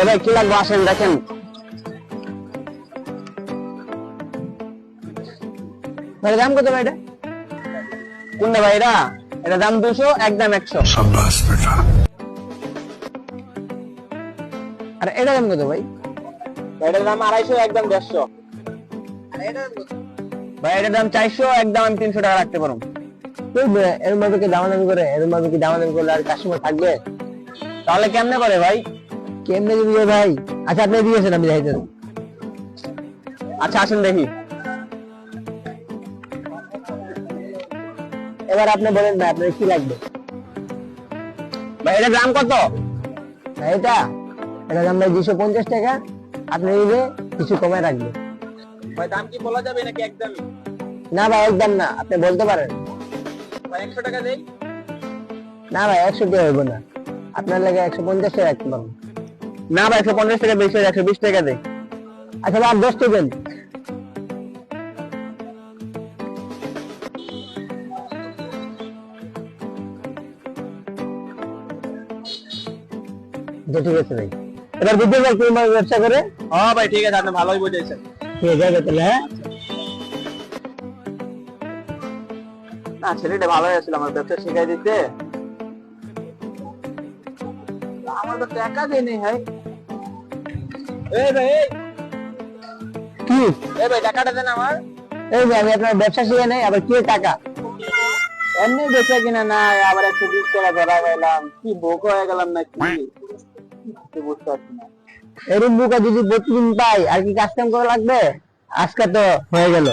ভাই কি লাগবে আসেন দেখেন। ভাই দাম কত ভাই এটা? কোনটা ভাই এটা? এটা দাম 200, একদম 100। শাবাশ বেটা। আর এটা দাম কত ভাই? এটার দাম 250, একদম 150। ভাই এটার দাম 400, একদম আমি 300 টাকা রাখতে পারবো। এর মধ্যে কি দামাদামি করে? এর মধ্যে কি দামাদামি করলে আর কাস্টমার থাকবে? তাহলে কেমনে করে ভাই? কেমনে দিবে ভাই? আচ্ছা আপনি দিয়েছেন, আমি যাইতে। আচ্ছা আসেন দেখি। এবার আপনি বলেন ভাই আপনার কি লাগবে? ভাই এটার দাম কত? এটা এটার দাম ভাই 250 টাকা। আপনি নিলে কিছু কমায় রাখবে। ভাই দাম কি বলা যাবে নাকি একদমই? না ভাই একদম না, আপনি বলতে পারেন। ভাই 100 টাকা দেই। না ভাই 100 টাকা হইব না, আপনার লাগে 150 টাকা রাখতে পারবো। না ভাই 150 টাকা বেশি, 120 টাকা দেই। আচ্ছা ভাই 10 টাকা দেন। ঠিক আছে ভাই, এবার বুঝতে পারছি তোমার ব্যবসা করে। হ্যাঁ ভাই ঠিক আছে, আপনি ভালোই বুঝেছেন। ঠিক আছে তাহলে। হ্যাঁ না, ছেলেটা ভালোই আছিল আমার ব্যবসা শিখাই দিতে। আমার তো টাকা দেয় নেই ভাই। এই ভাই কি? এই ভাই টাকাটা দেন আমার। এই ভাই আমি আপনার ব্যবসা শিখে নেই, আবার কি টাকা? এমনি বেচা কিনা না, আবার 120 টাকা ধরা গেলাম, কি বোক হয়ে গেলাম নাকি বুঝতে পারছি না। এরকম বোকা যদি প্রতিদিন পাই আর কি কাজ কাম করা লাগবে? আজকে তো হয়ে গেল।